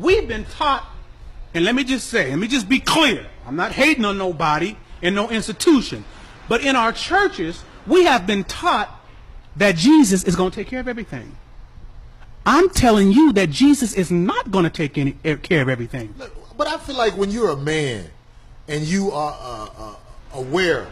we've been taught, and let me just be clear. I'm not hating on nobody and no institution. But in our churches, we have been taught that Jesus is going to take care of everything. I'm telling you that Jesus is not going to take care of everything. But I feel like when you're a man and you are aware,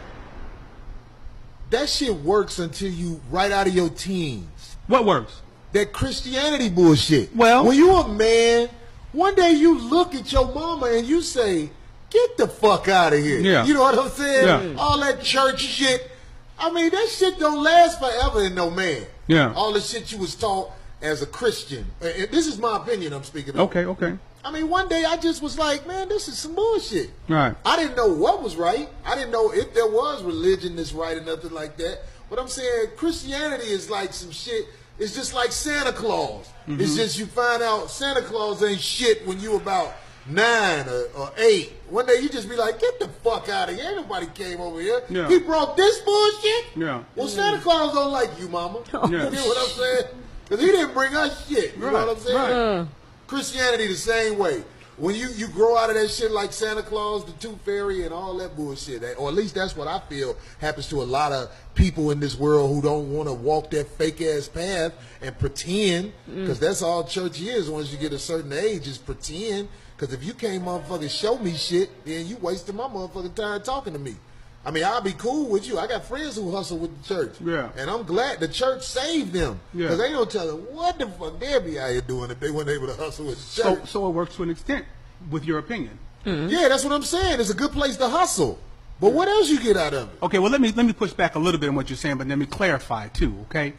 that shit works until you right out of your teens. What works? That Christianity bullshit. Well, when you a man, one day you look at your mama and you say, get the fuck out of here. Yeah. You know what I'm saying? Yeah. All that church shit. I mean, that shit don't last forever in no man. Yeah. All the shit you was taught as a Christian. And this is my opinion I'm speaking of. Okay. I mean, one day I just was like, man, this is some bullshit. Right. I didn't know what was right. I didn't know if there was religion that's right or nothing like that. But I'm saying Christianity is like some shit. It's just like Santa Claus. Mm-hmm. It's just you find out Santa Claus ain't shit when you about 9 or 8. One day you just be like, get the fuck out of here. Nobody came over here. Yeah. He brought this bullshit? Yeah. Well, Santa Claus don't like you, mama. Yeah. You know what I'm saying? Because he didn't bring us shit. You know what I'm saying? Right. Christianity the same way. When you grow out of that shit like Santa Claus, the Tooth Fairy, and all that bullshit, or at least that's what I feel happens to a lot of people in this world who don't want to walk that fake-ass path and pretend, because that's all church is once you get a certain age, is pretend. Because if you can't motherfucking show me shit, then you wasting my motherfucking time talking to me. I mean, I'll be cool with you. I got friends who hustle with the church. Yeah. And I'm glad the church saved them. Yeah. Because they don't tell them what the fuck they'd be out here doing if they weren't able to hustle with the church. So it works to an extent, with your opinion. Mm-hmm. Yeah, that's what I'm saying. It's a good place to hustle. But what else you get out of it? Okay, well, let me push back a little bit on what you're saying, but let me clarify too, okay?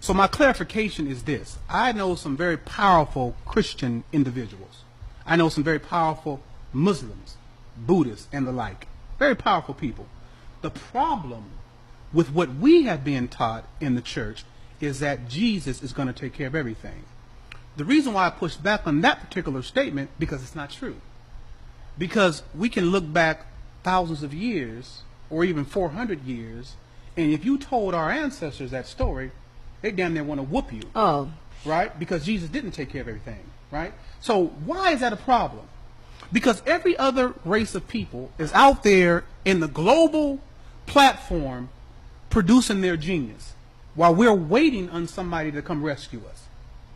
So my clarification is this. I know some very powerful Christian individuals. I know some very powerful Muslims, Buddhists, and the like. Very powerful people. The problem with what we have been taught in the church is that Jesus is going to take care of everything. The reason why I push back on that particular statement, because it's not true. Because we can look back thousands of years, or even 400 years, and if you told our ancestors that story, they damn near want to whoop you. Oh. Right? Because Jesus didn't take care of everything. Right? So why is that a problem? Because every other race of people is out there in the global platform producing their genius while we're waiting on somebody to come rescue us.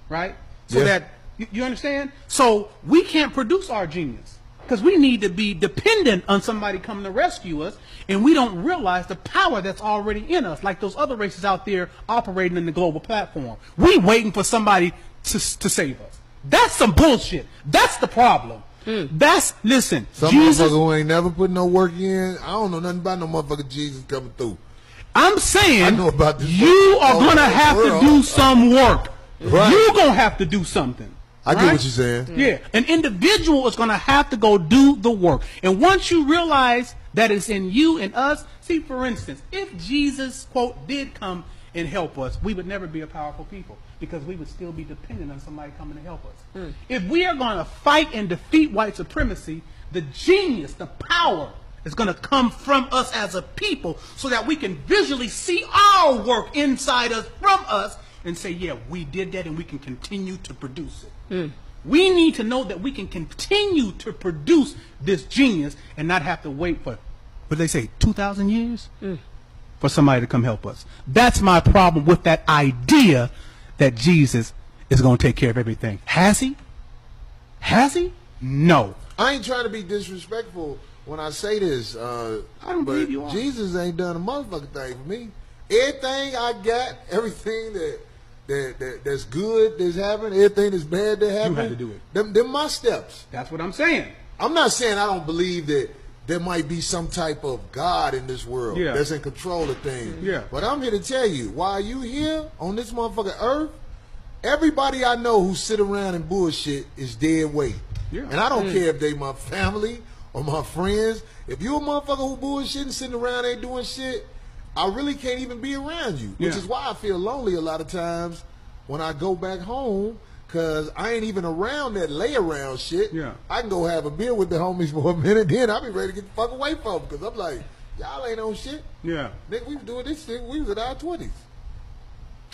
Right? So that, you understand? So we can't produce our genius because we need to be dependent on somebody coming to rescue us, and we don't realize the power that's already in us, like those other races out there operating in the global platform. We waiting for somebody to save us. That's some bullshit. That's the problem. Listen, some Jesus, motherfucker who ain't never put no work in. I don't know nothing about no motherfucker Jesus coming through. I'm saying I know about this you are going to have to do some work. Right. You're going to have to do something. I get what you're saying. Yeah. An individual is going to have to go do the work. And once you realize that it's in you and us, see, for instance, if Jesus, quote, did come and help us, we would never be a powerful people because we would still be dependent on somebody coming to help us. If we are going to fight and defeat white supremacy, the genius, the power is going to come from us as a people so that we can visually see our work inside us, from us, and say, yeah, we did that and we can continue to produce it. We need to know that we can continue to produce this genius and not have to wait for, what they say, 2,000 years for somebody to come help us. That's my problem with that idea that Jesus is going to take care of everything. Has he? Has he? No. I ain't trying to be disrespectful when I say this. I don't believe you are. Jesus ain't done a motherfucking thing for me. Everything I got, everything that's good that's happened, everything that's bad that happened, you had to do it. Them my steps. That's what I'm saying. I'm not saying I don't believe that there might be some type of God in this world that's in control of things. Yeah. But I'm here to tell you, while you here on this motherfucking earth, everybody I know who sit around and bullshit is dead weight. Yeah. And I don't care if they my family or my friends. If you a motherfucker who bullshitting, sitting around ain't doing shit, I really can't even be around you. Which is why I feel lonely a lot of times when I go back home, because I ain't even around that lay around shit. Yeah. I can go have a beer with the homies for a minute, then I'll be ready to get the fuck away from them, because I'm like, y'all ain't on shit. Yeah. Nigga, we was doing this shit, we was in our 20s.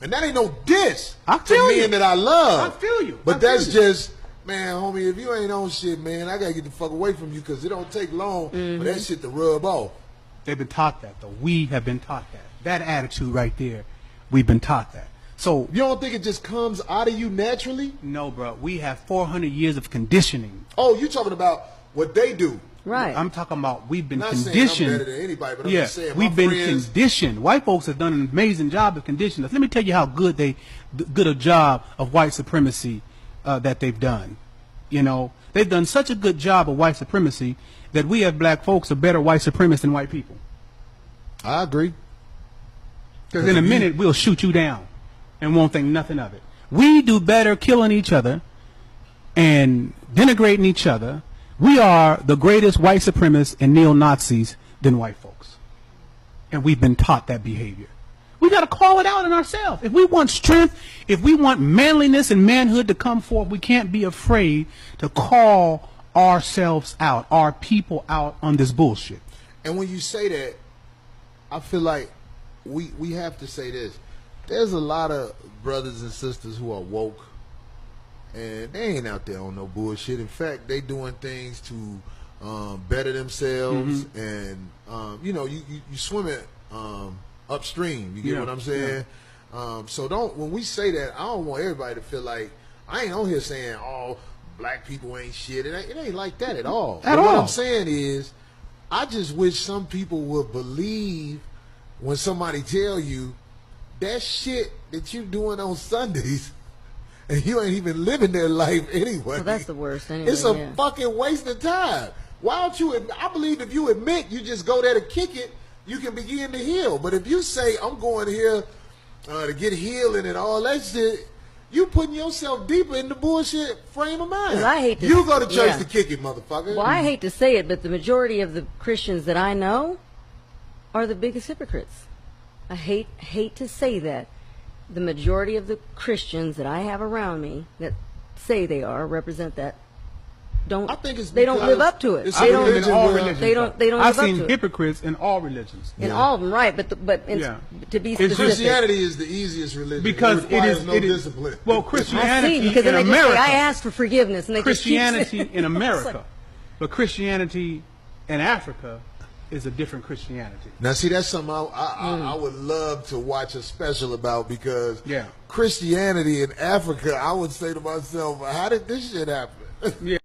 And that ain't no diss to men that I love. I feel you. But that's just Man, homie, if you ain't on shit, man, I gotta get the fuck away from you because it don't take long for that shit to rub off. They've been taught that, though. We have been taught that. That attitude right there, we've been taught that. So, You don't think it just comes out of you naturally? no, bro, we have 400 years of conditioning. Oh, you talking about what they do. Right. I'm talking about we've been Not saying I'm conditioned. better than anybody, but I'm Yeah, just saying we've my been friends, conditioned. White folks have done an amazing job of conditioning us. Let me tell you how good a job of white supremacy that they've done. You know, they've done such a good job of white supremacy that we as black folks are better white supremacists than white people. I agree. Because in a minute we'll shoot you down and won't think nothing of it. We do better killing each other and denigrating each other. We are the greatest white supremacists and neo-Nazis than white folks. And we've been taught that behavior. We got to call it out in ourselves. If we want strength, if we want manliness and manhood to come forth, we can't be afraid to call ourselves out, our people out on this bullshit. And when you say that, I feel like we have to say this. There's a lot of brothers and sisters who are woke, and they ain't out there on no bullshit. In fact, they doing things to better themselves, and you know, you swim it upstream. You get Yeah, what I'm saying? So when we say that, I don't want everybody to feel like I ain't on here saying all black people ain't shit. It ain't like that at all. At But what all. I'm saying is, I just wish some people would believe when somebody tell you that shit that you doing on Sundays and you ain't even living their life anyway. Well, that's the worst anyway. It's a yeah. fucking waste of time. Why don't you? I believe if you admit you just go there to kick it, you can begin to heal. But if you say I'm going here to get healing and all that shit, you putting yourself deeper in the bullshit frame of mind. 'Cause I hate to- you go to church yeah. to kick it, motherfucker. Well, I hate to say it, but the majority of the Christians that I know are the biggest hypocrites. I hate to say that. The majority of the Christians that I have around me that say they are represent that don't. I think it's they don't because live up to it. it's They a don't. religion in all where- religions. They don't. They don't I've live seen up to it. hypocrites in all religions. In all of them, right? But Yeah. to be It's specific, Christianity is the easiest religion Because it requires it no is discipline. Well, I Christianity see, because in then they just say, America. I asked for forgiveness, and they Christianity just keep saying- in America, It's like- but Christianity in Africa is a different Christianity. Now, see, that's something I would love to watch a special about because Yeah. Christianity in Africa, I would say to myself, how did this shit happen? Yeah.